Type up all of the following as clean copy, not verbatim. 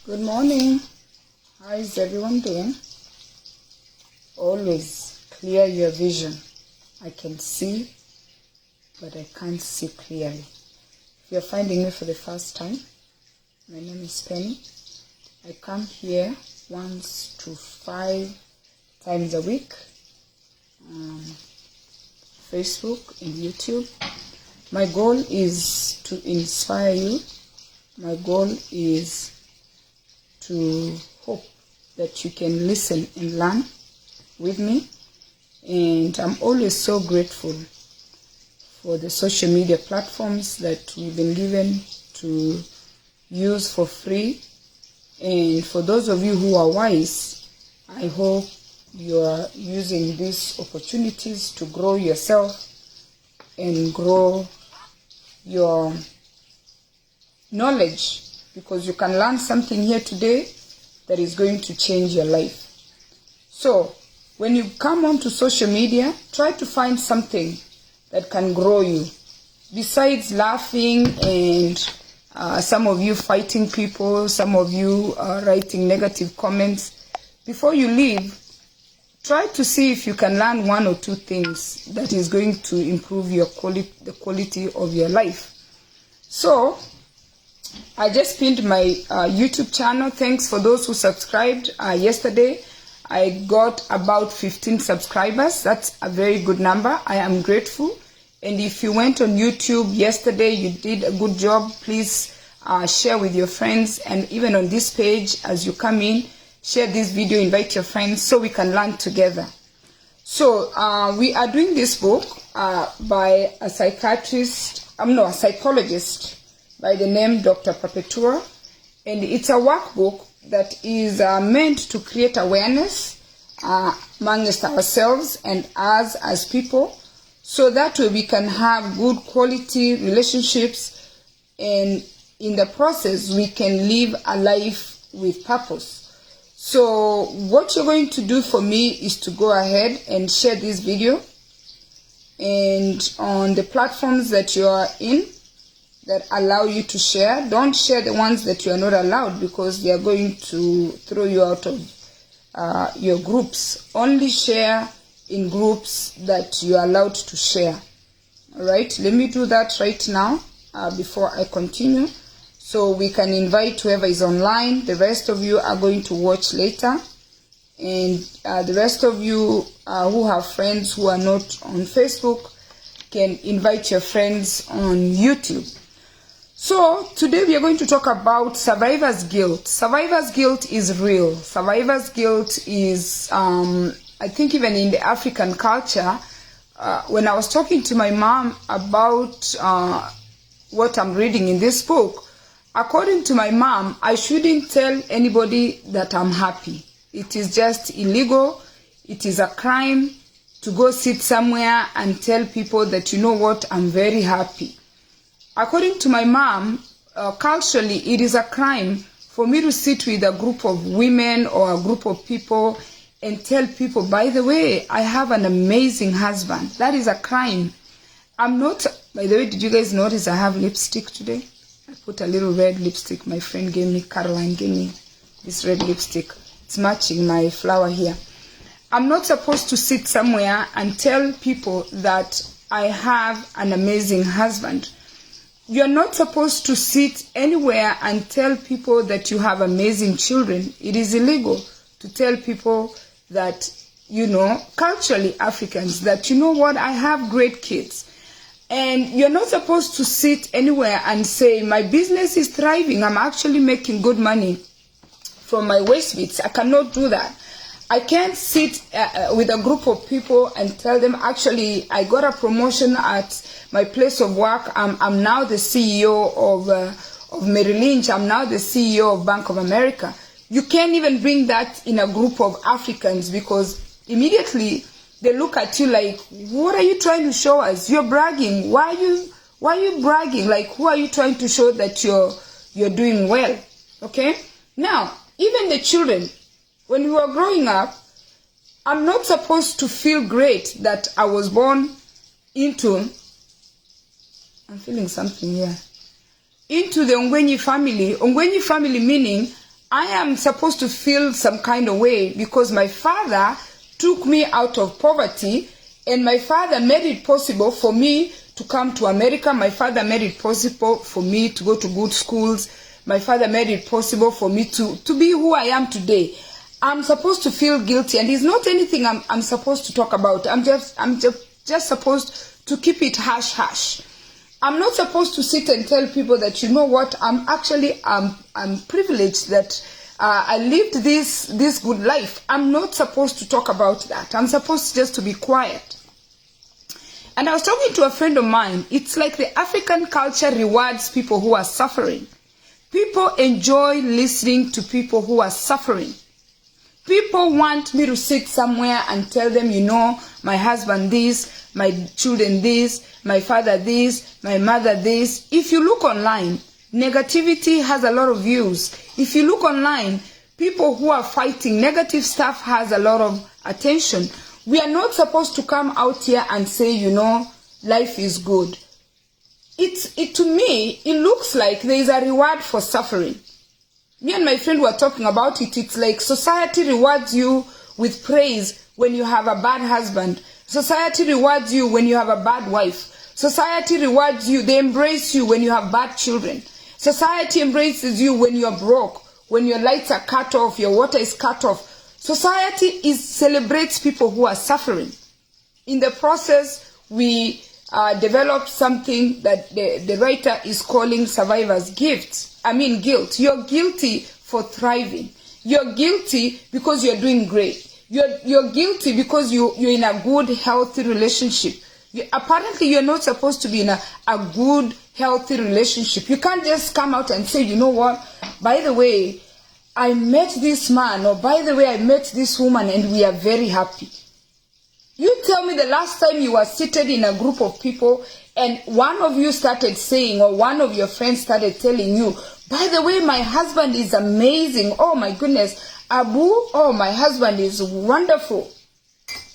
Good morning. How is everyone doing? Always clear your vision. I can see, but I can't see clearly. If you're finding me for the first time, my name is Penny. I come here 1 to 5 times a week on Facebook and YouTube. My goal is to inspire you. My goal is to hope that you can listen and learn with me. And I'm always so grateful for the social media platforms that we've been given to use for free. And for those of you who are wise, I hope you are using these opportunities to grow yourself and grow your knowledge, because you can learn something here today that is going to change your life. So when you come onto social media, try to find something that can grow you. Besides laughing and some of you fighting people, some of you writing negative comments, before you leave, try to see if you can learn 1 or 2 things that is going to improve your the quality of your life. So I just pinned my YouTube channel. Thanks for those who subscribed. Yesterday, I got about 15 subscribers. That's a very good number. I am grateful. And if you went on YouTube yesterday, you did a good job. Please share with your friends. And even on this page, as you come in, share this video, invite your friends so we can learn together. So we are doing this book by a psychologist by the name Dr. Perpetua, and it's a workbook that is meant to create awareness amongst ourselves and us as people, so that way we can have good quality relationships, and in the process we can live a life with purpose. So what you're going to do for me is to go ahead and share this video, and on the platforms that you are in that allow you to share, don't share the ones that you are not allowed, because they are going to throw you out of your groups. Only share in groups that you are allowed to share. All right, let me do that right now before I continue, so we can invite whoever is online. The rest of you are going to watch later, and the rest of you who have friends who are not on Facebook can invite your friends on YouTube. So today we are going to talk about survivor's guilt. Survivor's guilt is real. Survivor's guilt is, I think even in the African culture, when I was talking to my mom about what I'm reading in this book, according to my mom, I shouldn't tell anybody that I'm happy. It is just illegal. It is a crime to go sit somewhere and tell people that, you know what, I'm very happy. According to my mom, culturally, it is a crime for me to sit with a group of women or a group of people and tell people, by the way, I have an amazing husband. That is a crime. I'm not, by the way, did you guys notice I have lipstick today? I put a little red lipstick. My friend gave me, Caroline gave me this red lipstick. It's matching my flower here. I'm not supposed to sit somewhere and tell people that I have an amazing husband. You're not supposed to sit anywhere and tell people that you have amazing children. It is illegal to tell people that, you know, culturally Africans, that, you know what, I have great kids. And you're not supposed to sit anywhere and say, my business is thriving. I'm actually making good money from my waist beads. I cannot do that. I can't sit with a group of people and tell them, actually, I got a promotion at my place of work. I'm now the CEO of Merrill Lynch. I'm now the CEO of Bank of America. You can't even bring that in a group of Africans, because immediately they look at you like, what are you trying to show us? You're bragging. Why are you bragging? Like, who are you trying to show that you're doing well? Okay? Now, even the children, when we were growing up, I'm not supposed to feel great that I was born into, I'm feeling something here, into the Ongwenyi family. Ongwenyi family meaning I am supposed to feel some kind of way because my father took me out of poverty, and my father made it possible for me to come to America. My father made it possible for me to go to good schools. My father made it possible for me to be who I am today. I'm supposed to feel guilty, and it's not anything I'm supposed to talk about. I'm just supposed to keep it hush hush. I'm not supposed to sit and tell people that, you know what, I'm privileged that I lived this good life. I'm not supposed to talk about that. I'm supposed just to be quiet. And I was talking to a friend of mine. It's like the African culture rewards people who are suffering. People enjoy listening to people who are suffering. People want me to sit somewhere and tell them, you know, my husband this, my children this, my father this, my mother this. If you look online, negativity has a lot of views. If you look online, people who are fighting negative stuff has a lot of attention. We are not supposed to come out here and say, you know, life is good. To me, it looks like there is a reward for suffering. Me and my friend were talking about it. It's like society rewards you with praise when you have a bad husband. Society rewards you when you have a bad wife. Society rewards you, they embrace you when you have bad children. Society embraces you when you're broke, when your lights are cut off, your water is cut off. Society celebrates people who are suffering. In the process, we developed something that the writer is calling survivor's guilt. You're guilty for thriving. You're guilty because you're doing great. You're guilty because you're in a good, healthy relationship. Apparently, you're not supposed to be in a good, healthy relationship. You can't just come out and say, you know what, by the way, I met this man, or by the way, I met this woman, and we are very happy. You tell me the last time you were seated in a group of people and one of you started saying, or one of your friends started telling you, by the way, my husband is amazing. Oh my goodness, Abu, oh, my husband is wonderful.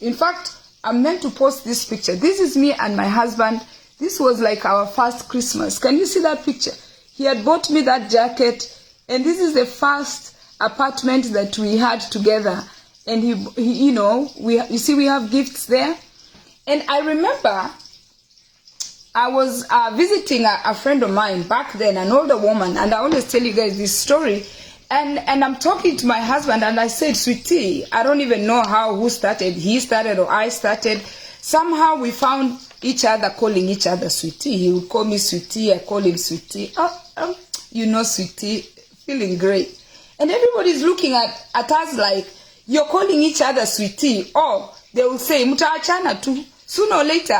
In fact, I'm meant to post this picture. This is me and my husband. This was like our first Christmas. Can you see that picture? He had bought me that jacket, and this is the first apartment that we had together. And he you see, we have gifts there. And I remember I was visiting a friend of mine back then, an older woman, and I always tell you guys this story. And I'm talking to my husband, and I said, sweetie, I don't even know who started. He started or I started. Somehow we found each other calling each other sweetie. He would call me sweetie, I call him sweetie. Sweetie, feeling great. And everybody's looking at us like, you're calling each other sweetie. Or they will say, mutaachana tu. Sooner or later,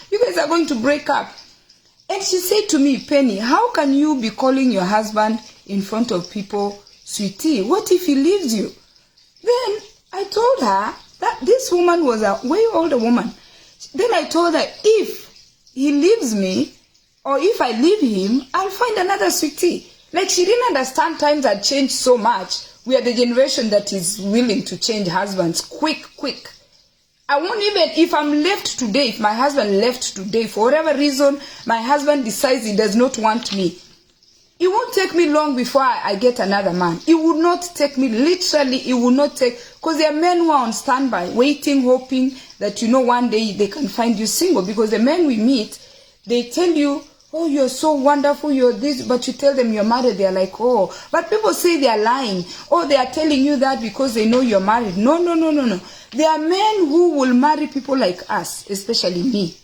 you guys are going to break up. And she said to me, Penny, how can you be calling your husband in front of people sweetie? What if he leaves you? Then I told her that this woman was a way older woman. Then I told her, if he leaves me, or if I leave him, I'll find another sweetie. Like, she didn't understand times had changed so much. We are the generation that is willing to change husbands quick. I won't even, if I'm left today, if my husband left today, for whatever reason, my husband decides he does not want me, it won't take me long before I get another man. It would not take me, literally, it will not take, because there are men who are on standby, waiting, hoping that, one day they can find you single. Because the men we meet, they tell you, oh, you're so wonderful, you're this, but you tell them you're married, they're like, oh. But people say they're lying. Oh, they are telling you that because they know you're married. No. There are men who will marry people like us, especially me,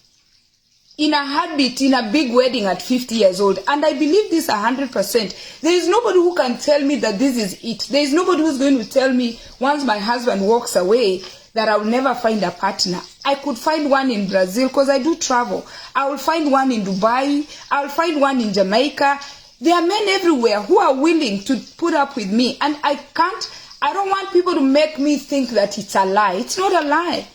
in a heartbeat, in a big wedding at 50 years old. And I believe this 100%. There is nobody who can tell me that this is it. There is nobody who's going to tell me once my husband walks away that I will never find a partner. I could find one in Brazil because I do travel. I will find one in Dubai. I will find one in Jamaica. There are men everywhere who are willing to put up with me. And I don't want people to make me think that it's a lie. It's not a lie.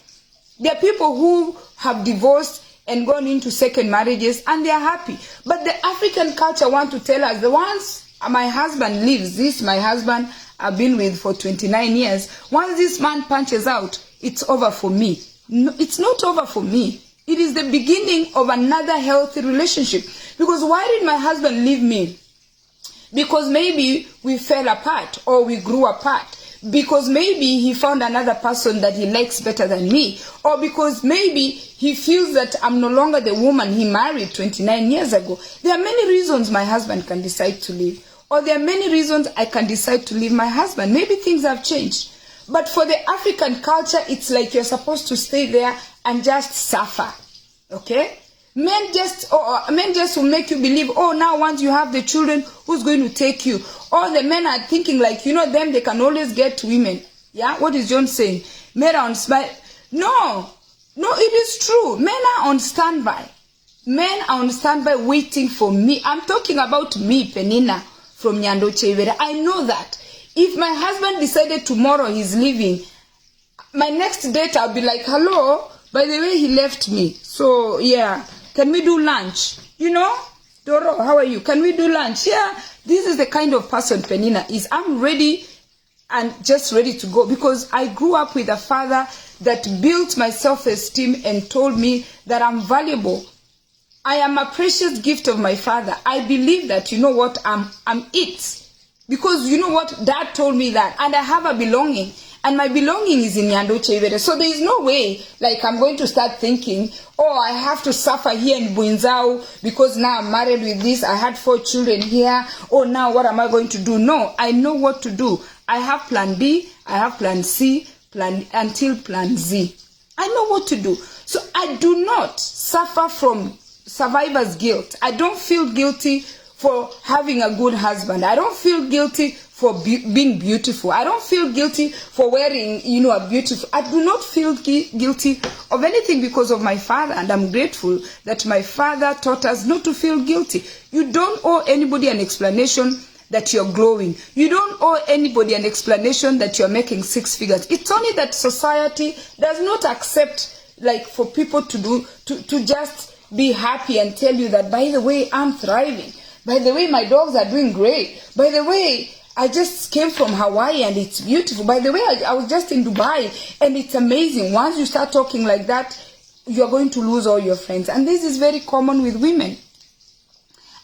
There are people who have divorced and gone into second marriages and they are happy. But the African culture want to tell us, the ones my husband leaves, this my husband I've been with for 29 years, once this man punches out, it's over for me. No, it's not over for me. It is the beginning of another healthy relationship. Because why did my husband leave me? because maybe we fell apart or we grew apart, because maybe he found another person that he likes better than me, or because maybe he feels that I'm no longer the woman he married 29 years ago. There are many reasons my husband can decide to leave, or there are many reasons I can decide to leave my husband. Maybe things have changed. But for the African culture, it's like you're supposed to stay there and just suffer. Okay? Men just will make you believe, oh, now once you have the children, who's going to take you? Or the men are thinking like, them, they can always get women. Yeah? What is John saying? Men are on standby. No, it is true. Men are on standby. Men are on standby waiting for me. I'm talking about me, Penina, from Nyando Chevere. I know that. If my husband decided tomorrow he's leaving, my next date I'll be like, hello, by the way, he left me. So, yeah, can we do lunch? Doro, how are you? Can we do lunch? Yeah, this is the kind of person Penina is. I'm ready and just ready to go, because I grew up with a father that built my self-esteem and told me that I'm valuable. I am a precious gift of my father. I believe that, I'm it. Because Dad told me that, and I have a belonging, and my belonging is in Nyando Chevere. So there is no way, like, I'm going to start thinking, oh, I have to suffer here in Buinzao because now I'm married with this, I had 4 children here, oh, now what am I going to do? No, I know what to do. I have plan B, I have plan C, until plan Z. I know what to do. So I do not suffer from survivor's guilt. I don't feel guilty for having a good husband. I don't feel guilty for being beautiful. I don't feel guilty for wearing, a beautiful. I do not feel guilty of anything because of my father, and I'm grateful that my father taught us not to feel guilty. You don't owe anybody an explanation that you're glowing. You don't owe anybody an explanation that you're making 6 figures. It's only that society does not accept, like, for people to just be happy and tell you that, by the way, I'm thriving. By the way, my dogs are doing great. By the way, I just came from Hawaii and it's beautiful. By the way, I was just in Dubai and it's amazing. Once you start talking like that, you're going to lose all your friends. And this is very common with women.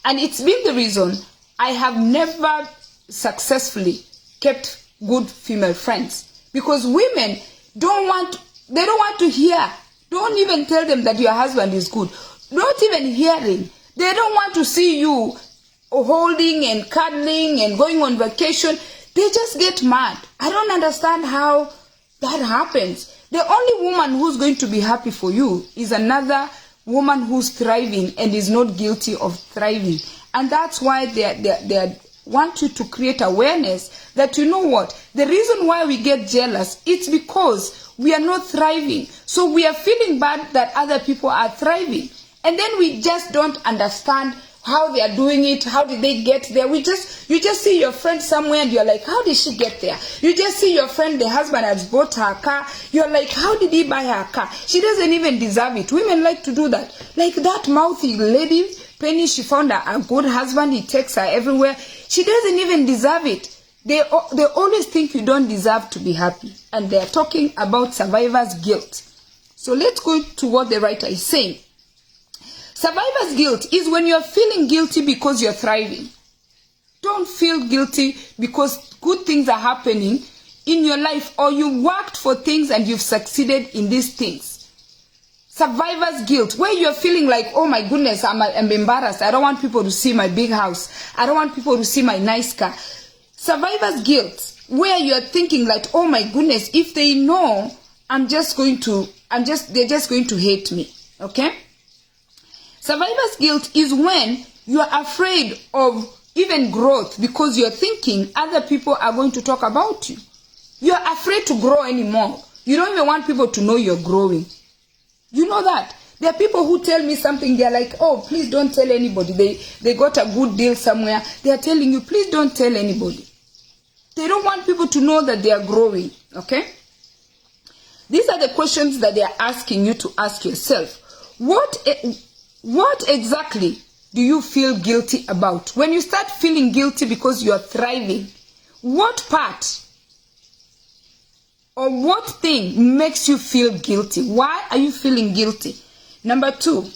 And it's been the reason I have never successfully kept good female friends. Because women don't want to hear. Don't even tell them that your husband is good. Not even hearing. They don't want to see you holding and cuddling and going on vacation. They just get mad. I don't understand how that happens. The only woman who's going to be happy for you is another woman who's thriving and is not guilty of thriving. And that's why they want you to create awareness that, the reason why we get jealous, it's because we are not thriving. So we are feeling bad that other people are thriving. And then we just don't understand how they are doing it. How did they get there? You just see your friend somewhere and you're like, how did she get there? You just see your friend, the husband has bought her car. You're like, how did he buy her car? She doesn't even deserve it. Women like to do that. Like that mouthy lady, Penny, she found a good husband. He takes her everywhere. She doesn't even deserve it. They always think you don't deserve to be happy. And they're talking about survivor's guilt. So let's go to what the writer is saying. Survivor's guilt is when you're feeling guilty because you're thriving. Don't feel guilty because good things are happening in your life, or you worked for things and you've succeeded in these things. Survivor's guilt, where you're feeling like, oh my goodness, I'm embarrassed. I don't want people to see my big house. I don't want people to see my nice car. Survivor's guilt, where you're thinking like, oh my goodness, if they know, they're just going to hate me. Okay? Survivor's guilt is when you are afraid of even growth because you're thinking other people are going to talk about you. You're afraid to grow anymore. You don't even want people to know you're growing. You know that. There are people who tell me something, they're like, oh, please don't tell anybody. They got a good deal somewhere. They're telling you, please don't tell anybody. They don't want people to know that they are growing. Okay? These are the questions that they are asking you to ask yourself. What exactly do you feel guilty about? When you start feeling guilty because you are thriving, what part or what thing makes you feel guilty? Why are you feeling guilty? Number 2,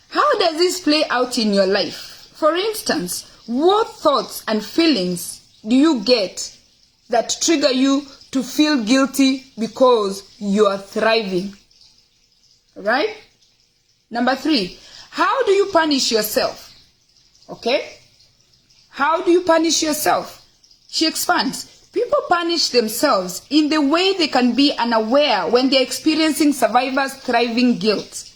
how does this play out in your life? For instance, What thoughts and feelings do you get that trigger you to feel guilty because you are thriving? Right? Number 3, how do you punish yourself? Okay? How do you punish yourself? She expands. People punish themselves in the way they can be unaware when they're experiencing survivor's thriving guilt.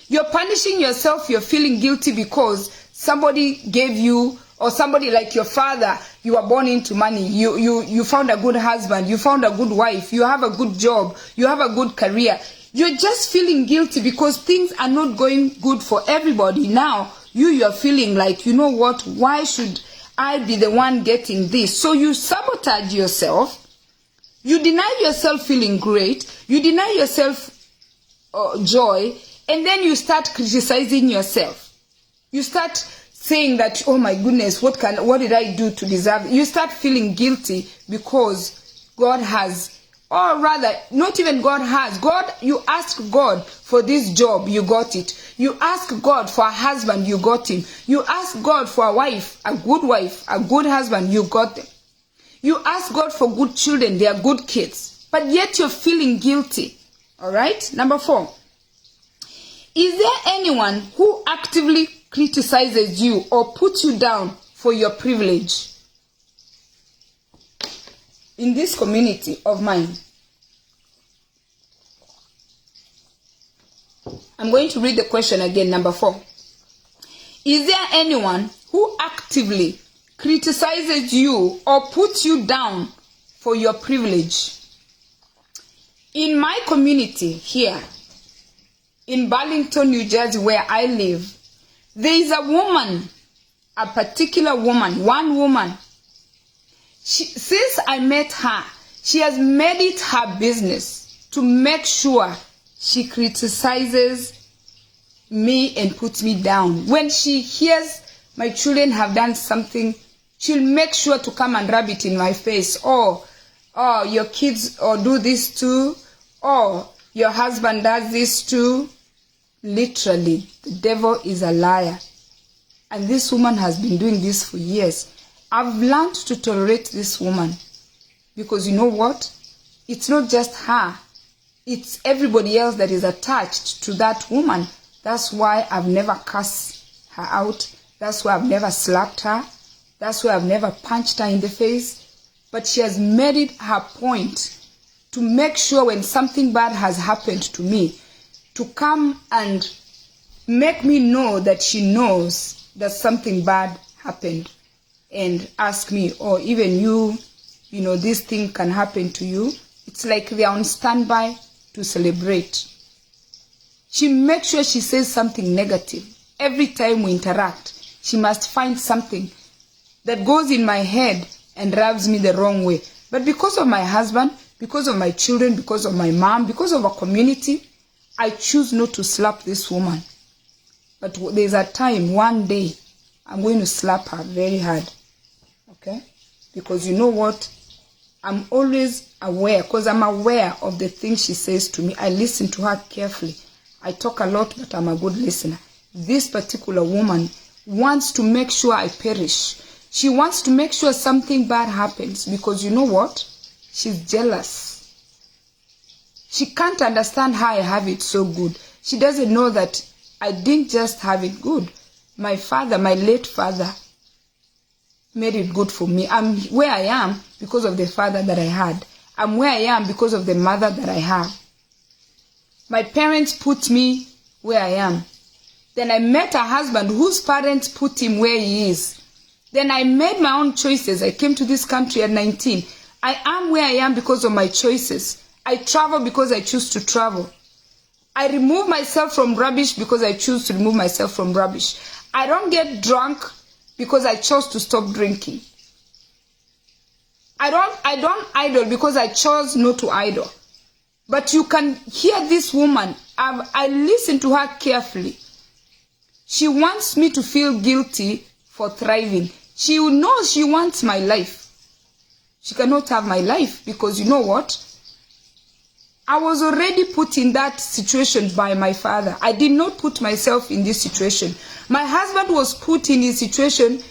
You're punishing yourself, you're feeling guilty because somebody gave you, or somebody like your father, you were born into money, you found a good husband, you found a good wife, you have a good job, you have a good career. You're just feeling guilty because things are not going good for everybody. Now, you're feeling like, you know what, why should I be the one getting this? So you sabotage yourself, you deny yourself feeling great, you deny yourself joy, and then you start criticizing yourself. You start saying that, oh my goodness, what did I do to deserve it? You start feeling guilty because God has, or rather, not even God has. You ask God for this job, you got it. You ask God for a husband, you got him. You ask God for a wife, a good husband, you got them. You ask God for good children, they are good kids. But yet you're feeling guilty. All right? Number 4. Is there anyone who actively criticizes you or puts you down for your privilege? In this community of mine, I'm going to read the question again, number 4. Is there anyone who actively criticizes you or puts you down for your privilege? In my community here, in Burlington, New Jersey, where I live, there is a woman, a particular woman, one woman. Since I met her, she has made it her business to make sure she criticizes me and puts me down. When she hears my children have done something, she'll make sure to come and rub it in my face. Oh, your kids do this too. Oh, your husband does this too. Literally, the devil is a liar. And this woman has been doing this for years. I've learned to tolerate this woman because you know what? It's not just her. It's everybody else that is attached to that woman. That's why I've never cussed her out. That's why I've never slapped her. That's why I've never punched her in the face. But she has made it her point to make sure when something bad has happened to me, to come and make me know that she knows that something bad happened and ask me, or even you know, this thing can happen to you. It's like they are on standby to celebrate. She makes sure she says something negative. Every time we interact, she must find something that goes in my head and rubs me the wrong way. But because of my husband, because of my children, because of my mom, because of our community, I choose not to slap this woman. But there's a time, one day, I'm going to slap her very hard. Okay? Because you know what? I'm always aware, because I'm aware of the things she says to me. I listen to her carefully. I talk a lot, but I'm a good listener. This particular woman wants to make sure I perish. She wants to make sure something bad happens, because you know what? She's jealous. She can't understand how I have it so good. She doesn't know that I didn't just have it good. My father, my late father, made it good for me. I'm where I am because of the father that I had. I'm where I am because of the mother that I have. My parents put me where I am. Then I met a husband whose parents put him where he is. Then I made my own choices. I came to this country at 19. I am where I am because of my choices. I travel because I choose to travel. I remove myself from rubbish because I choose to remove myself from rubbish. I don't get drunk because I chose to stop drinking. I don't idle because I chose not to idle. But you can hear this woman. I listen to her carefully. She wants me to feel guilty for thriving. She knows she wants my life. She cannot have my life because you know what? I was already put in that situation by my father. I did not put myself in this situation. My husband was put in his situation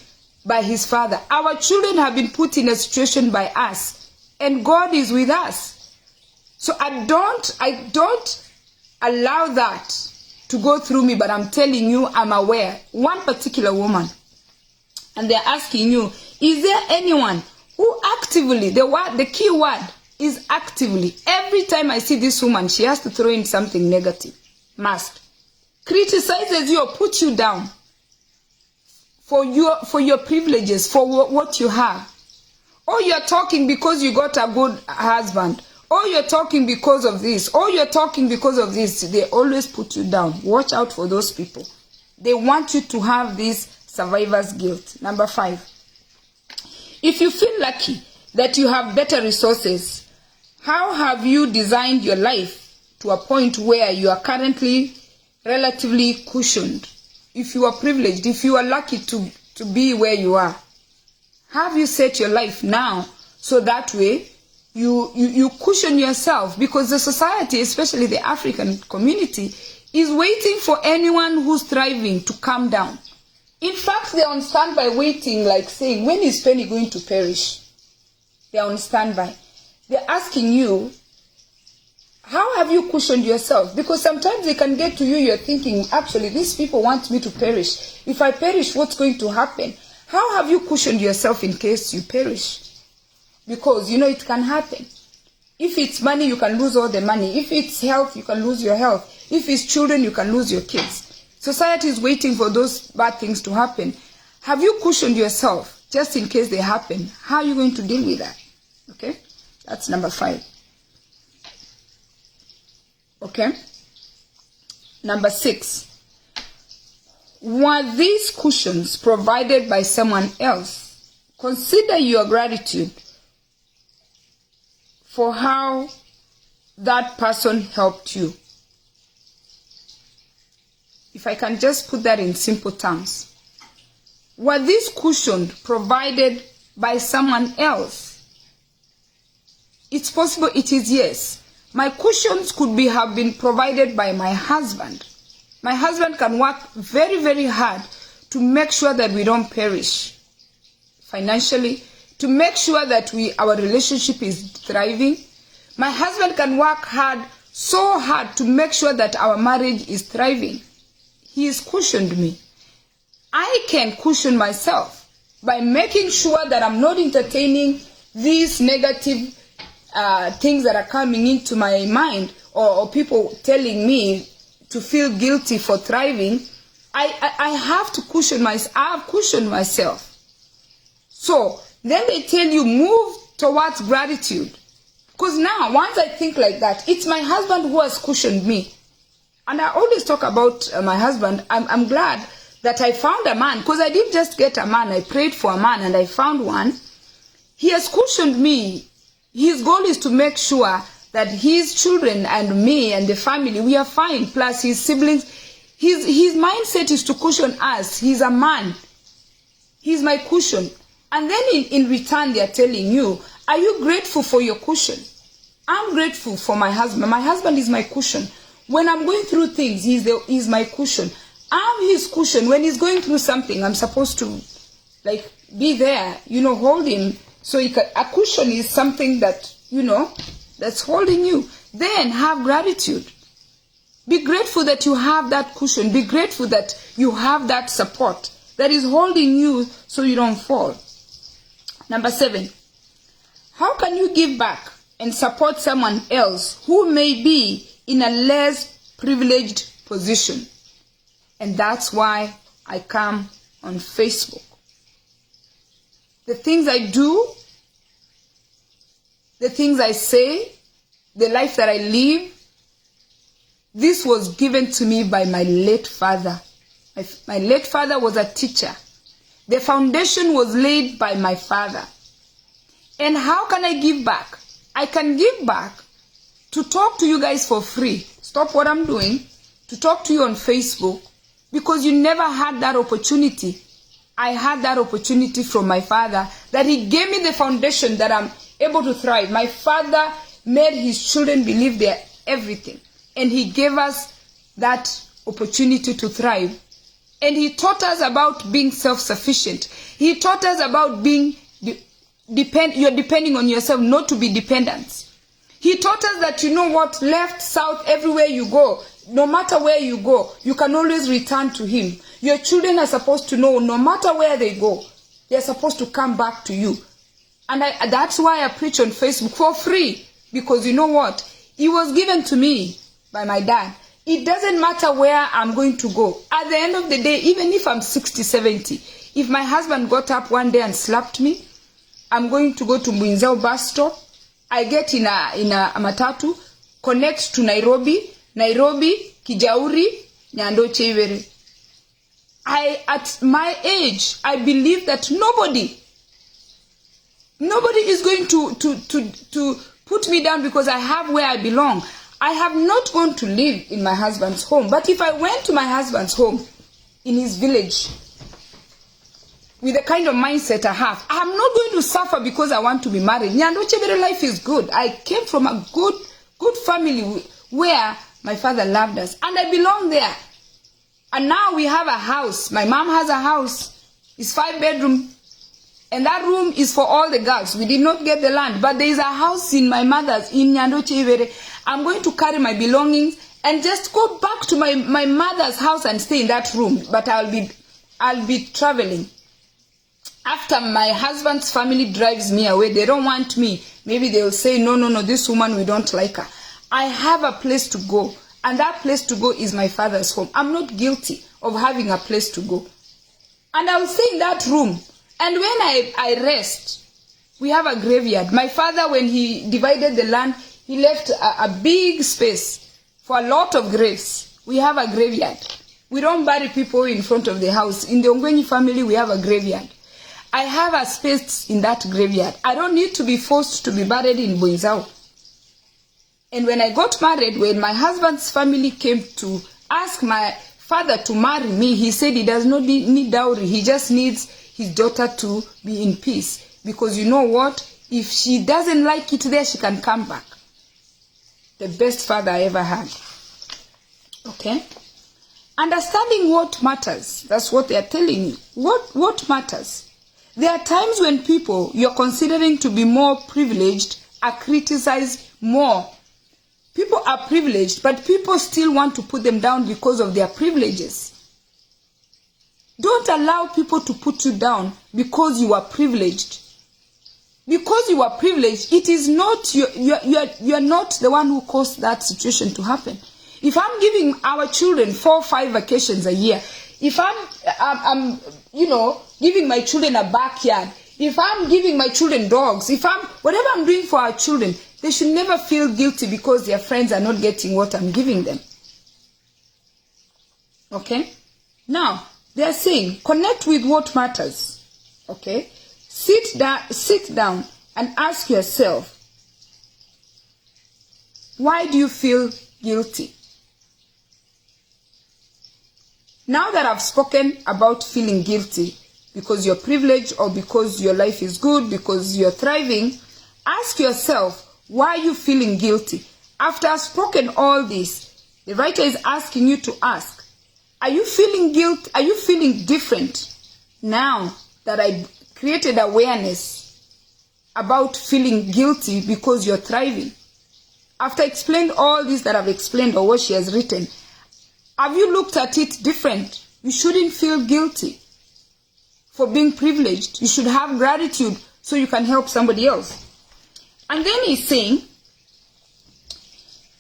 by his Father. Our children have been put in a situation by us, and God is with us. So I don't allow that to go through me, but I'm telling you, I'm aware. One particular woman, and they're asking you, is there anyone who actively, the key word is actively, every time I see this woman, she has to throw in something negative, must, criticizes you or put you down for your privileges, for what you have. Or you're talking because you got a good husband. Or you're talking because of this. Or you're talking because of this. They always put you down. Watch out for those people. They want you to have this survivor's guilt. Number 5. If you feel lucky that you have better resources, how have you designed your life to a point where you are currently relatively cushioned? If you are privileged, if you are lucky to be where you are, have you set your life now so that way you cushion yourself? Because the society, especially the African community, is waiting for anyone who's thriving to come down. In fact, they're on standby waiting, like saying, when is Penny going to perish? They're on standby. They're asking you, how have you cushioned yourself? Because sometimes they can get to you, you're thinking, actually, these people want me to perish. If I perish, what's going to happen? How have you cushioned yourself in case you perish? Because, it can happen. If it's money, you can lose all the money. If it's health, you can lose your health. If it's children, you can lose your kids. Society is waiting for those bad things to happen. Have you cushioned yourself just in case they happen? How are you going to deal with that? Okay? That's number 5. Okay? Number 6. Were these cushions provided by someone else? Consider your gratitude for how that person helped you. If I can just put that in simple terms. Were these cushions provided by someone else? It's possible it is yes. My cushions could have been provided by my husband. My husband can work very, very hard to make sure that we don't perish financially, to make sure that our relationship is thriving. My husband can work so hard to make sure that our marriage is thriving. He has cushioned me. I can cushion myself by making sure that I'm not entertaining these negative things that are coming into my mind, or people telling me to feel guilty for thriving. I have to cushion myself. I have cushioned myself. So then they tell you, move towards gratitude. Because now, once I think like that, it's my husband who has cushioned me. And I always talk about my husband. I'm glad that I found a man, because I didn't just get a man. I prayed for a man and I found one. He has cushioned me. His goal is to make sure that his children and me and the family, we are fine, plus his siblings. His mindset is to cushion us. He's a man. He's my cushion. And then in return, they are telling you, are you grateful for your cushion? I'm grateful for my husband. My husband is my cushion. When I'm going through things, he's my cushion. I'm his cushion. When he's going through something, I'm supposed to be there, hold him. So a cushion is something that, that's holding you. Then have gratitude. Be grateful that you have that cushion. Be grateful that you have that support that is holding you so you don't fall. Number 7. How can you give back and support someone else who may be in a less privileged position? And that's why I come on Facebook. The things I do, the things I say, the life that I live, this was given to me by my late father. My late father was a teacher. The foundation was laid by my father. And how can I give back? I can give back to talk to you guys for free. Stop what I'm doing. To talk to you on Facebook. Because you never had that opportunity. I had that opportunity from my father. That he gave me the foundation that I'm able to thrive. My father made his children believe they're everything. And he gave us that opportunity to thrive. And he taught us about being self-sufficient. He taught us about being you're depending on yourself, not to be dependent. He taught us that, you know what, left, south, everywhere you go, no matter where you go, you can always return to him. Your children are supposed to know, no matter where they go, they're supposed to come back to you. And that's why I preach on Facebook for free. Because you know what? It was given to me by my dad. It doesn't matter where I'm going to go. At the end of the day, even if I'm 60, 70, if my husband got up one day and slapped me, I'm going to go to Mwinzao bus stop. I get in a matatu, connect to Nairobi, Kijauri, Nyando Chevere. At my age, I believe that nobody is going to put me down because I have where I belong. I have not gone to live in my husband's home. But if I went to my husband's home in his village with the kind of mindset I have, I'm not going to suffer because I want to be married. Nyando Chevere life is good. I came from a good family where my father loved us. And I belong there. And now we have a house. My mom has a house. It's 5 bedroom. And that room is for all the girls. We did not get the land. But there is a house in my mother's, in Nyando Chevere. I'm going to carry my belongings and just go back to my mother's house and stay in that room. But I'll be traveling. After my husband's family drives me away, they don't want me. Maybe they'll say, no, this woman, we don't like her. I have a place to go. And that place to go is my father's home. I'm not guilty of having a place to go. And I will stay in that room. And when I rest, we have a graveyard. My father, when he divided the land, he left a big space for a lot of graves. We have a graveyard. We don't bury people in front of the house. In the Ongwenyi family, we have a graveyard. I have a space in that graveyard. I don't need to be forced to be buried in Mwinzao. And when I got married, when my husband's family came to ask my father to marry me, he said he does not need dowry. He just needs his daughter to be in peace. Because you know what? If she doesn't like it there, she can come back. The best father I ever had. Okay? Understanding what matters. That's what they are telling you. What matters? There are times when people you're considering to be more privileged are criticized more. People are privileged, but people still want to put them down because of their privileges. Don't allow people to put you down because you are privileged. Because you are privileged, it is not you are not the one who caused that situation to happen. If I'm giving our children 4 or 5 vacations a year, if I'm giving my children a backyard, if I'm giving my children dogs, whatever I'm doing for our children, they should never feel guilty because their friends are not getting what I'm giving them. Okay? Now, they are saying, connect with what matters. Okay? Sit down and ask yourself, why do you feel guilty? Now that I've spoken about feeling guilty because you're privileged or because your life is good, because you're thriving, ask yourself, why are you feeling guilty? After I've spoken all this, the writer is asking you to ask, are you feeling guilt? Are you feeling different now that I created awareness about feeling guilty because you're thriving? After I explained all this that I've explained or what she has written, have you looked at it different? You shouldn't feel guilty for being privileged. You should have gratitude so you can help somebody else. And then he's saying,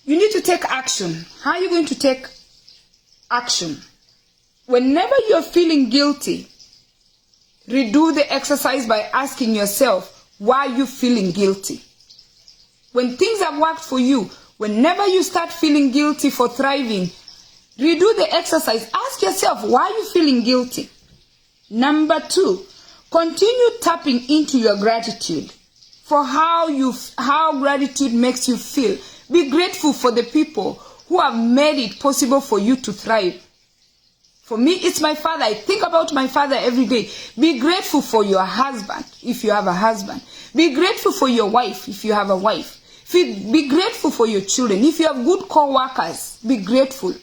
you need to take action. How are you going to take action? Whenever you're feeling guilty, redo the exercise by asking yourself, why are you feeling guilty? When things have worked for you, whenever you start feeling guilty for thriving, redo the exercise. Ask yourself, why are you feeling guilty? Number 2, continue tapping into your gratitude for how gratitude makes you feel. Be grateful for the people who have made it possible for you to thrive. For me, it's my father. I think about my father every day. Be grateful for your husband, if you have a husband. Be grateful for your wife, if you have a wife. Be grateful for your children. If you have good co-workers, be grateful.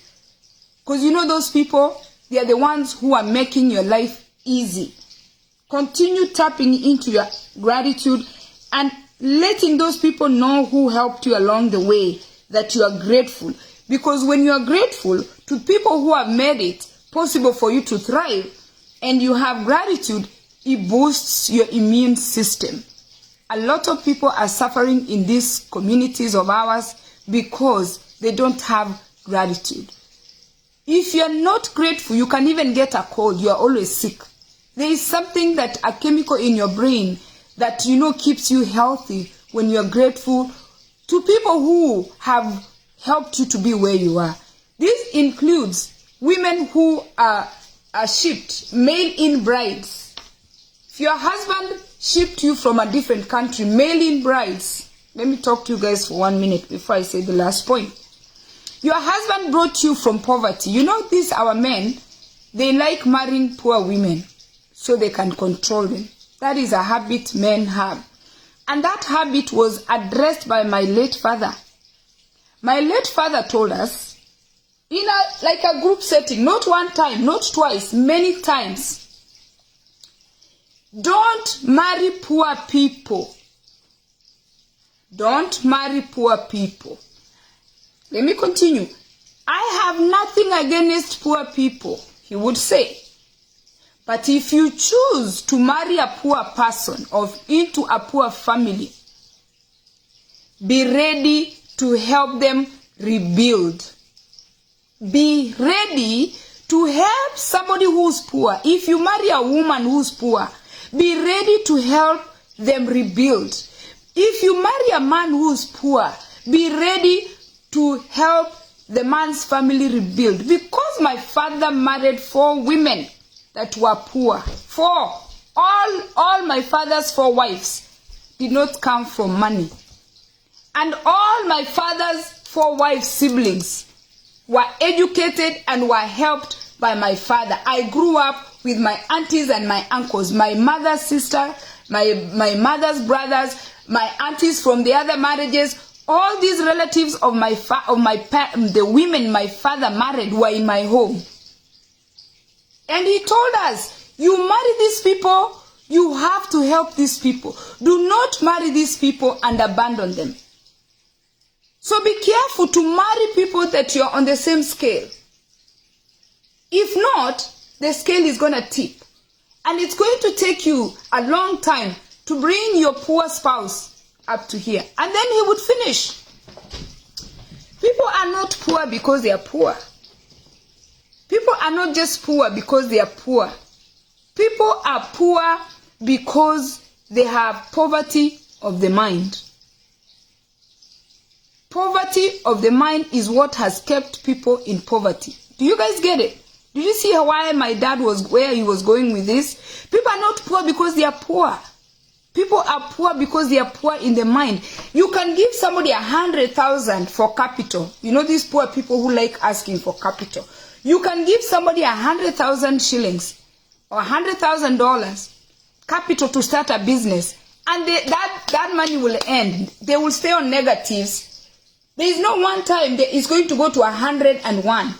Because you know those people, They are the ones who are making your life easy. Continue tapping into your gratitude and letting those people know who helped you along the way that you are grateful. Because when you are grateful to people who have made it possible for you to thrive and you have gratitude, it boosts your immune system. A lot of people are suffering in these communities of ours because they don't have gratitude. If you're not grateful, you can even get a cold. You are always sick. There is something that a chemical in your brain that keeps you healthy when you're grateful to people who have helped you to be where you are. This includes women who are shipped, mail-in brides. If your husband shipped you from a different country, mail-in brides. Let me talk to you guys for 1 minute before I say the last point. Your husband brought you from poverty. These our men, they like marrying poor women so they can control them. That is a habit men have. And that habit was addressed by my late father. My late father told us, in a group setting, not one time, not twice, many times, don't marry poor people. Don't marry poor people. Let me continue. I have nothing against poor people, he would say. But if you choose to marry a poor person or into a poor family, be ready to help them rebuild. Be ready to help somebody who's poor. If you marry a woman who's poor, be ready to help them rebuild. If you marry a man who's poor, be ready to help the man's family rebuild. Because my father married 4 women that were poor. 4. All my father's 4 wives did not come from money. And all my father's 4 wives' siblings were educated and were helped by my father. I grew up with my aunties and my uncles, my mother's sister, my mother's brothers, my aunties from the other marriages. All these relatives of the women my father married were in my home. And he told us, you marry these people, you have to help these people. Do not marry these people and abandon them. So be careful to marry people that you're on the same scale. If not, the scale is going to tip. And it's going to take you a long time to bring your poor spouse up to here. And then he would finish. People are not poor because they are poor. People are not just poor because they are poor. People are poor because they have poverty of the mind. Poverty of the mind is what has kept people in poverty. Do you guys get it? Did you see why my dad was where he was going with this? People are not poor because they are poor. People are poor because they are poor in the mind. You can give somebody 100,000 for capital. These poor people who like asking for capital. You can give somebody 100,000 shillings or $100,000 capital to start a business, and that money will end. They will stay on negatives. There is no one time that it's going to go to 101.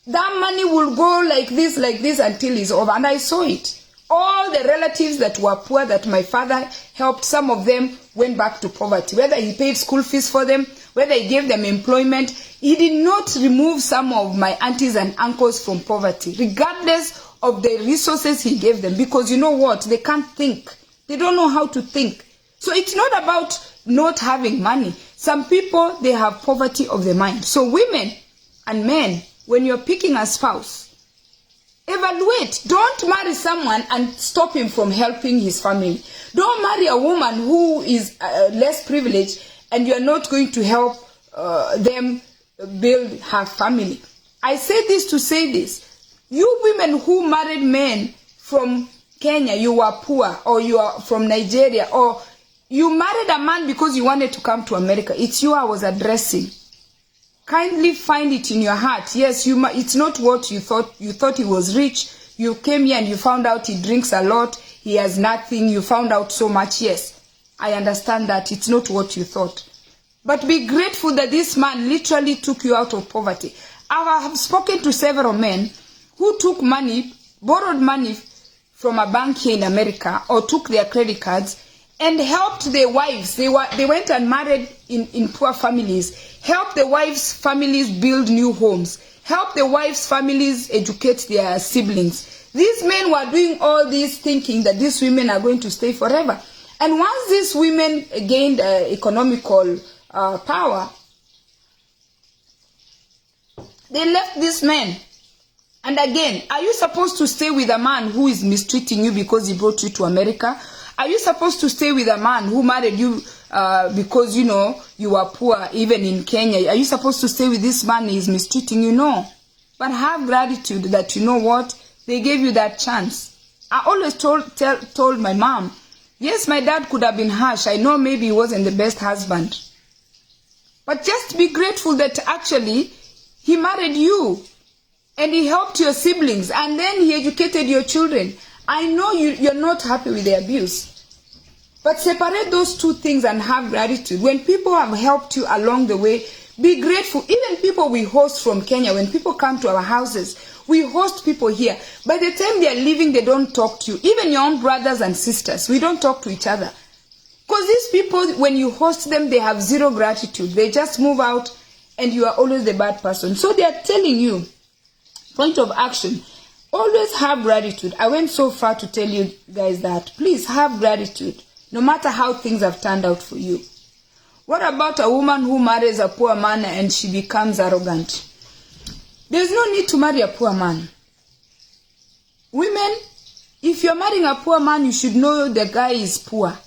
That money will go like this until it's over. And I saw it. All the relatives that were poor that my father helped, some of them went back to poverty. Whether he paid school fees for them, whether he gave them employment, he did not remove some of my aunties and uncles from poverty, regardless of the resources he gave them. Because you know what? They can't think. They don't know how to think. So it's not about not having money. Some people, they have poverty of the mind. So women and men, when you're picking a spouse, evaluate. Don't marry someone and stop him from helping his family. Don't marry a woman who is less privileged and you're not going to help them build her family. I say this to say this. You women who married men from Kenya, you were poor, or you are from Nigeria, or you married a man because you wanted to come to America. It's you I was addressing. Kindly find it in your heart. Yes, it's not what you thought. You thought he was rich. You came here and you found out he drinks a lot. He has nothing. You found out so much. Yes, I understand that. It's not what you thought. But be grateful that this man literally took you out of poverty. I have spoken to several men who who took money, borrowed money from a bank here in America, or took their credit cards and helped their wives. They went and married in poor families, helped the wives' families build new homes, helped the wives' families educate their siblings. These men were doing all this thinking that these women are going to stay forever. And once these women gained economical power, they left these men. And again, are you supposed to stay with a man who is mistreating you because he brought you to America? Are you supposed to stay with a man who married you because, you know, you are poor, even in Kenya? Are you supposed to stay with this man who is mistreating you? No. But have gratitude that, you know what, they gave you that chance. I always told my mom, yes, my dad could have been harsh. I know maybe he wasn't the best husband. But just be grateful that actually he married you. And he helped your siblings, and then he educated your children. I know you're not happy with the abuse. But separate those two things and have gratitude. When people have helped you along the way, be grateful. Even people we host from Kenya, when people come to our houses, we host people here. By the time they are leaving, they don't talk to you. Even your own brothers and sisters, we don't talk to each other. Because these people, when you host them, they have zero gratitude. They just move out, and you are always the bad person. So they are telling you, point of action, always have gratitude. I went so far to tell you guys that please have gratitude, no matter how things have turned out for you. What about a woman who marries a poor man and she becomes arrogant? There's no need to marry a poor man. Women, if you're marrying a poor man, you should know the guy is poor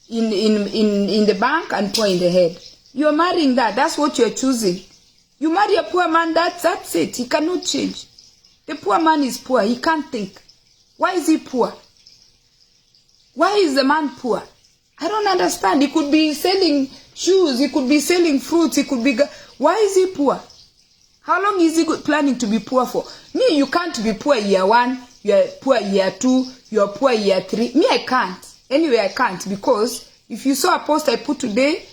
in the bank and poor in the head. You're marrying that. That's what you're choosing. You marry a poor man, that's it. He cannot change. The poor man is poor. He can't think. Why is he poor? Why is the man poor? I don't understand. He could be selling shoes. He could be selling fruits. He could be... Why is he poor? How long is he planning to be poor for? Me, you can't be poor year 1. You're poor year 2. You're poor year 3. Me, I can't. Anyway, I can't, because if you saw a post I put today,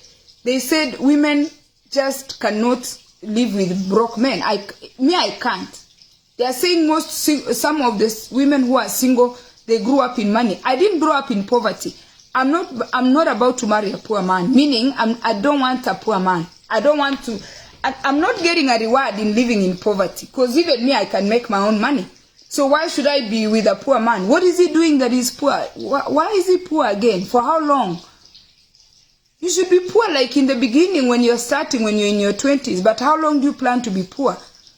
they said women just cannot live with broke men. I can't. They are saying some of the women who are single, they grew up in money. I didn't grow up in poverty. I'm not about to marry a poor man. Meaning, I don't want a poor man. I don't want to. I'm not getting a reward in living in poverty. Because even me, I can make my own money. So why should I be with a poor man? What is he doing that is poor? Why is he poor again? For how long? You should be poor like in the beginning when you're starting, when you're in your 20s. But how long do you plan to be poor?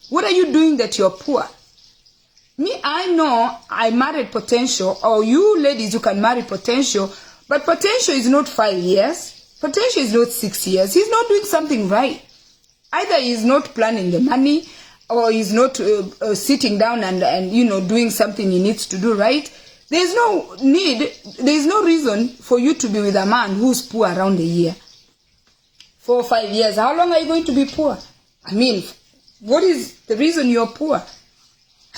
What are you doing that you're poor? Me, I know I married potential, or you ladies, you can marry potential, but potential is not 5 years. Potential is not 6 years. He's not doing something right. Either he's not planning the money, or he's not sitting down and you know, doing something he needs to do right. There's no need, there's no reason for you to be with a man who's poor around a year. 4 or 5 years. How long are you going to be poor? I mean, what is the reason you're poor?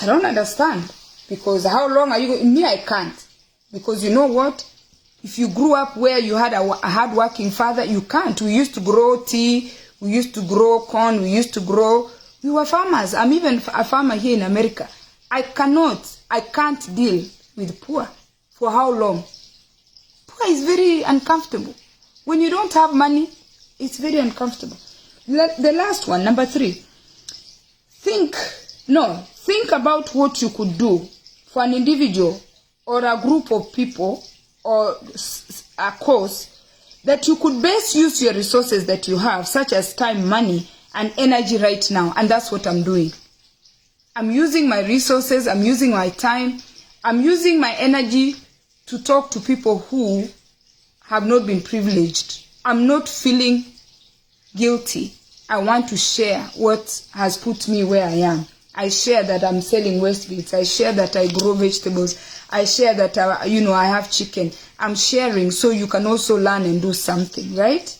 I don't understand. Because how long are you going? Me, I can't. Because you know what? If you grew up where you had a hard-working father, you can't. We used to grow tea. We used to grow corn. We were farmers. I'm even a farmer here in America. I can't deal with poor. For how long? Poor is very uncomfortable. When you don't have money, it's very uncomfortable. The last one, number 3. Think about what you could do for an individual or a group of people or a cause that you could best use your resources that you have, such as time, money, and energy right now. And that's what I'm doing. I'm using my resources, I'm using my time, I'm using my energy to talk to people who have not been privileged. I'm not feeling guilty. I want to share what has put me where I am. I share that I'm selling waste beads. I share that I grow vegetables. I share that I have chicken. I'm sharing so you can also learn and do something, right?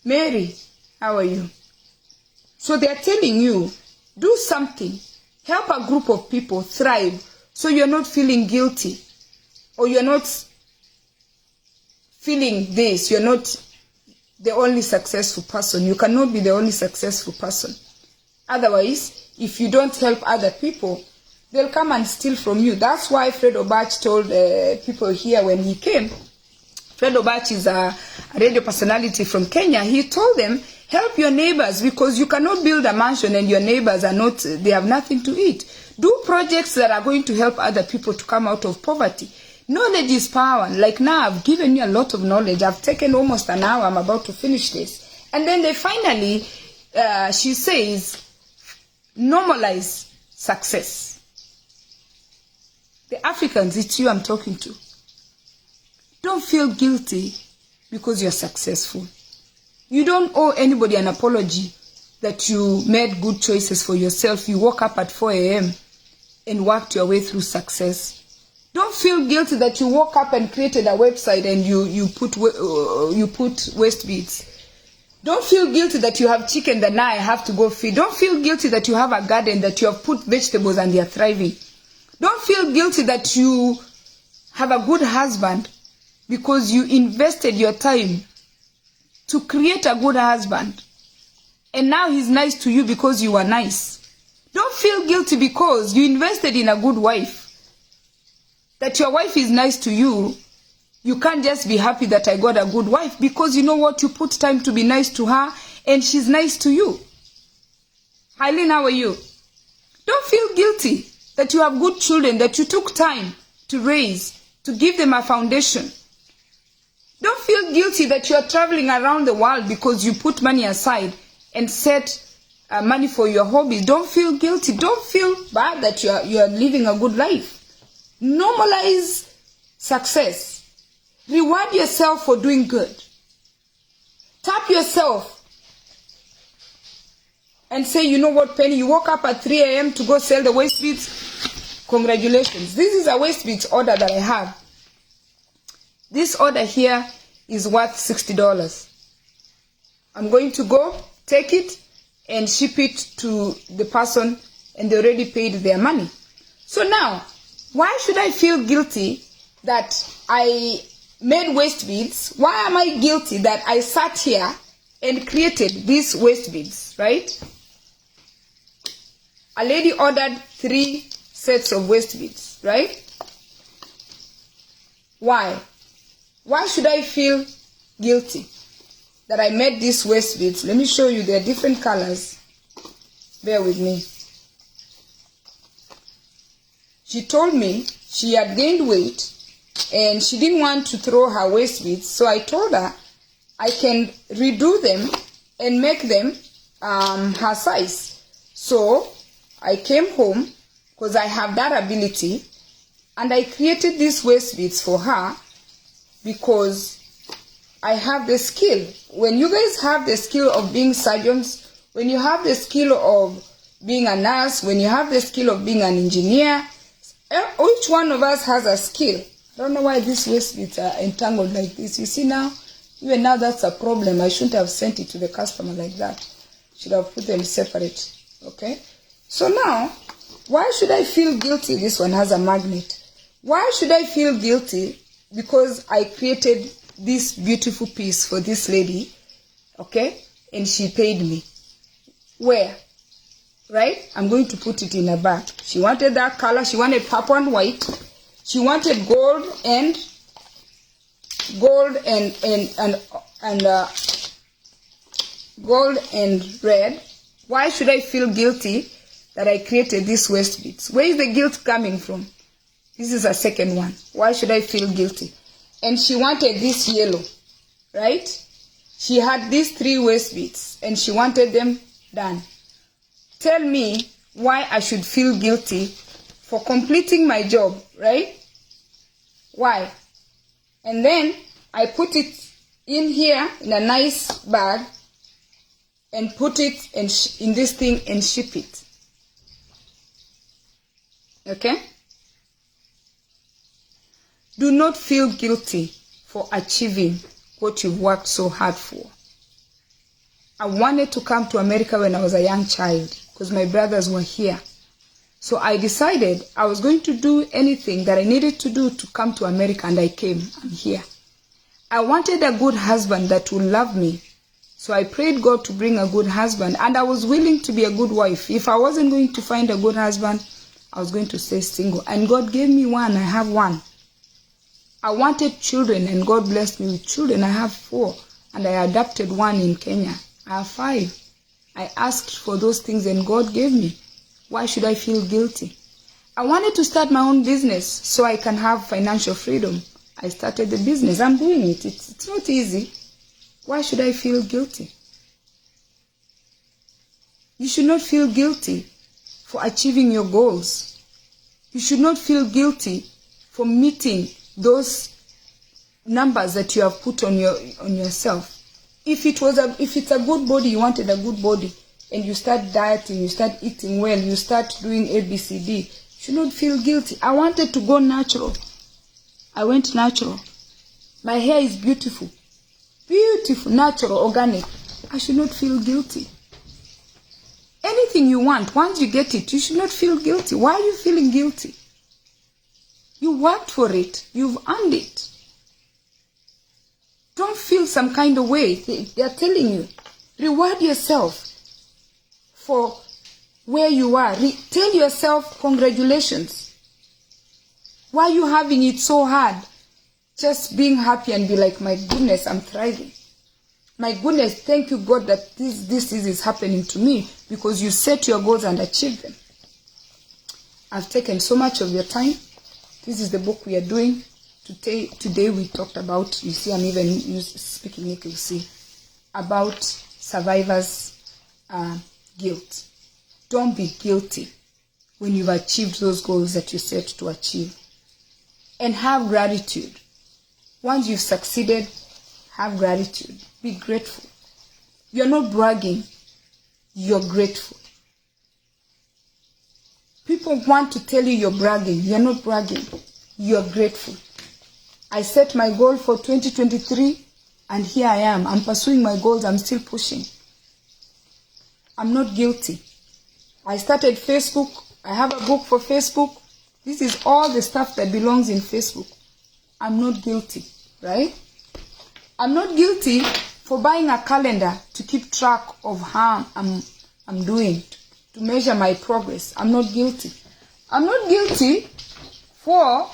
Mary, how are you? So they're telling you, do something. Help a group of people thrive so you're not feeling guilty. Or you're not feeling this. You're not the only successful person. You cannot be the only successful person. Otherwise, if you don't help other people, they'll come and steal from you. That's why Fred Obach told people here when he came. Fred Obach is a radio personality from Kenya. He told them, help your neighbors, because you cannot build a mansion and your neighbors are not, they have nothing to eat. Do projects that are going to help other people to come out of poverty. Knowledge is power. Like now, I've given you a lot of knowledge. I've taken almost an hour. I'm about to finish this. And then they finally, she says, normalize success. The Africans, it's you I'm talking to. Don't feel guilty because you're successful. You don't owe anybody an apology that you made good choices for yourself. You woke up at 4 a.m. and worked your way through success. Don't feel guilty that you woke up and created a website and you put waste beads. Don't feel guilty that you have chicken that now I have to go feed. Don't feel guilty that you have a garden that you have put vegetables and they are thriving. Don't feel guilty that you have a good husband because you invested your time to create a good husband. And now he's nice to you because you were nice. Don't feel guilty because you invested in a good wife. That your wife is nice to you. You can't just be happy that I got a good wife because you know what? You put time to be nice to her and she's nice to you. Eileen, how are you? Don't feel guilty that you have good children that you took time to raise, to give them a foundation. Don't feel guilty that you are traveling around the world because you put money aside and set money for your hobbies. Don't feel guilty. Don't feel bad that you are living a good life. Normalize success. Reward yourself for doing good. Tap yourself and say, you know what, Penny, you woke up at 3 a.m. to go sell the waste beads. Congratulations. This is a waste beads order that I have. This order here is worth $60. I'm going to go take it and ship it to the person, and they already paid their money. So now, why should I feel guilty that I made waste beads? Why am I guilty that I sat here and created these waste beads, right? A lady ordered 3 sets of waste beads, right? Why? Why should I feel guilty that I made these waste beads? Let me show you. They're different colors. Bear with me. She told me she had gained weight and she didn't want to throw her waste beads. So I told her I can redo them and make them her size. So I came home because I have that ability and I created these waist beads for her because I have the skill. When you guys have the skill of being surgeons, when you have the skill of being a nurse, when you have the skill of being an engineer, each one of us has a skill. I don't know why these waist beads are entangled like this. You see now, even now that's a problem. I shouldn't have sent it to the customer like that. Should have put them separate. Okay? So now, why should I feel guilty? This one has a magnet. Why should I feel guilty? Because I created this beautiful piece for this lady, okay? And she paid me. Where? Right? I'm going to put it in a bag. She wanted that color. She wanted purple and white. She wanted gold and gold and red. Why should I feel guilty that I created these waist beads? Where is the guilt coming from? This is a second one. Why should I feel guilty? And she wanted this yellow, right? She had these 3 waist beads and she wanted them done. Tell me why I should feel guilty for completing my job, right? Why? And then I put it in here in a nice bag and put it in this thing and ship it. Okay? Do not feel guilty for achieving what you've worked so hard for. I wanted to come to America when I was a young child because my brothers were here. So I decided I was going to do anything that I needed to do to come to America, and I came. I'm here. I wanted a good husband that would love me So I prayed God to bring a good husband, and I was willing to be a good wife. If I wasn't going to find a good husband, I was going to stay single. And God gave me one. I have one. I wanted children, and God blessed me with children. I have 4, and I adopted one in Kenya. I have 5. I asked for those things, and God gave me. Why should I feel guilty? I wanted to start my own business so I can have financial freedom. I started the business. I'm doing it. It's not easy. Why should I feel guilty? You should not feel guilty for achieving your goals. You should not feel guilty for meeting those numbers that you have put on yourself. If it's a good body, you wanted a good body, and you start dieting, you start eating well, you start doing ABCD, you should not feel guilty. I wanted to go natural. I went natural. My hair is beautiful. Beautiful, natural, organic. I should not feel guilty. Anything you want, once you get it, you should not feel guilty. Why are you feeling guilty? You worked for it. You've earned it. Don't feel some kind of way. They are telling you. Reward yourself for where you are. Tell yourself congratulations. Why are you having it so hard? Just being happy and be like, my goodness, I'm thriving. My goodness, thank you, God, that this is happening to me, because you set your goals and achieve them. I've taken so much of your time. This is the book we are doing. Today we talked about, you see, I'm even speaking it, you see, about survivors' guilt. Don't be guilty when you've achieved those goals that you set to achieve. And have gratitude. Once you've succeeded, have gratitude. Be grateful. You're not bragging. You're grateful. People want to tell you you're bragging. You're not bragging. You're grateful. I set my goal for 2023, and here I am. I'm pursuing my goals. I'm still pushing. I'm not guilty. I started Facebook. I have a book for Facebook. This is all the stuff that belongs in Facebook. I'm not guilty, right? I'm not guilty for buying a calendar to keep track of how I'm doing, to measure my progress. I'm not guilty. I'm not guilty for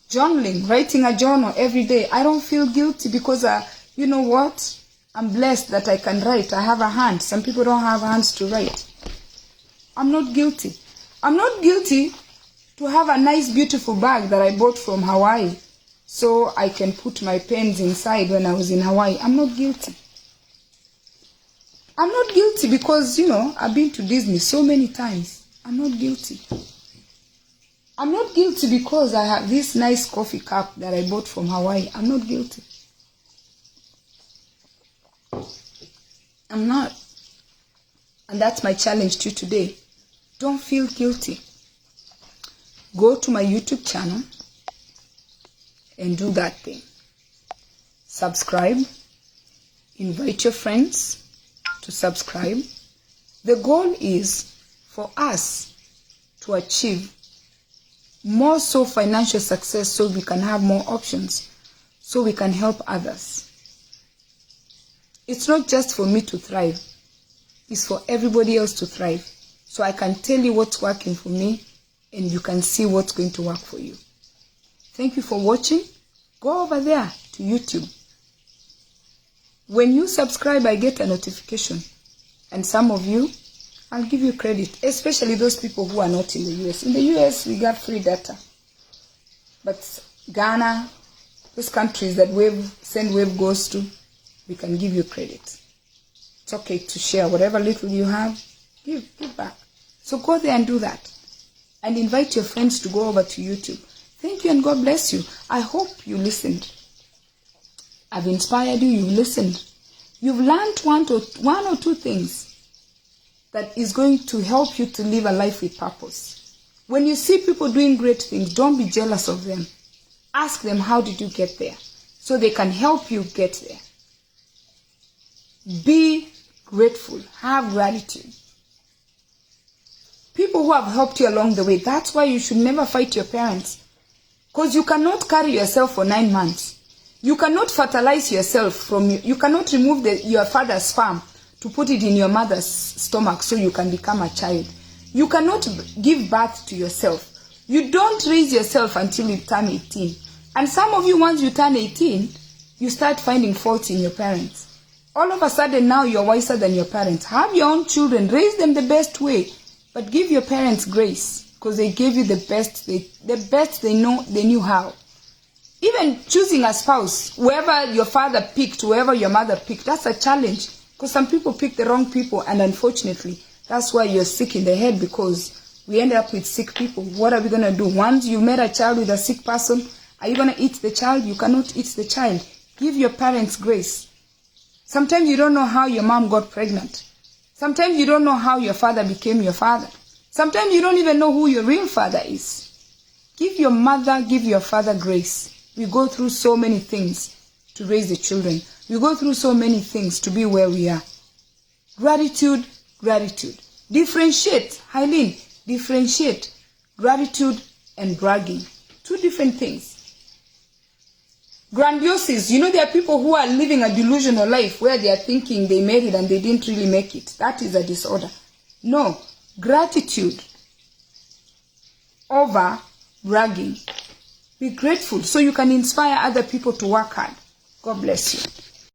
journaling, writing a journal every day. I don't feel guilty because, you know what? I'm blessed that I can write. I have a hand. Some people don't have hands to write. I'm not guilty. I'm not guilty to have a nice, beautiful bag that I bought from Hawaii so I can put my pens inside when I was in Hawaii. I'm not guilty. I'm not guilty because, you know, I've been to Disney so many times. I'm not guilty. I'm not guilty because I have this nice coffee cup that I bought from Hawaii. I'm not guilty. I'm not. And that's my challenge to you today. Don't feel guilty. Go to my YouTube channel and do that thing. Subscribe. Invite your friends to subscribe. The goal is for us to achieve more so financial success so we can have more options, so we can help others. It's not just for me to thrive. It's for everybody else to thrive. So I can tell you what's working for me, and you can see what's going to work for you. Thank you for watching. Go over there to YouTube. When you subscribe, I get a notification. And some of you, I'll give you credit, especially those people who are not in the US. In the US, we got free data. But Ghana, those countries that Sendwave goes to, we can give you credit. It's okay to share whatever little you have. Give back. So go there and do that. And invite your friends to go over to YouTube. Thank you and God bless you. I hope you listened. I've inspired you. You've listened. You've learned one or two things that is going to help you to live a life with purpose. When you see people doing great things, don't be jealous of them. Ask them, how did you get there? So they can help you get there. Be grateful. Have gratitude. People who have helped you along the way, that's why you should never fight your parents. Because you cannot carry yourself for 9 months. You cannot fertilize yourself from, you cannot remove your father's sperm to put it in your mother's stomach so you can become a child. You cannot give birth to yourself. You don't raise yourself until you turn 18. And some of you, once you turn 18, you start finding faults in your parents. All of a sudden now you're wiser than your parents. Have your own children, raise them the best way, but give your parents grace because they gave you the best they knew how. Even choosing a spouse, whoever your father picked, whoever your mother picked, that's a challenge because some people pick the wrong people, and unfortunately that's why you're sick in the head, because we end up with sick people. What are we going to do? Once you met a child with a sick person, are you going to eat the child? You cannot eat the child. Give your parents grace. Sometimes you don't know how your mom got pregnant. Sometimes you don't know how your father became your father. Sometimes you don't even know who your real father is. Give your mother, give your father grace. We go through so many things to raise the children. We go through so many things to be where we are. Gratitude, gratitude. Differentiate, Eileen, differentiate gratitude and bragging. Two different things. Grandiosis, there are people who are living a delusional life where they are thinking they made it and they didn't really make it. That is a disorder. No, gratitude over bragging. Be grateful so you can inspire other people to work hard. God bless you.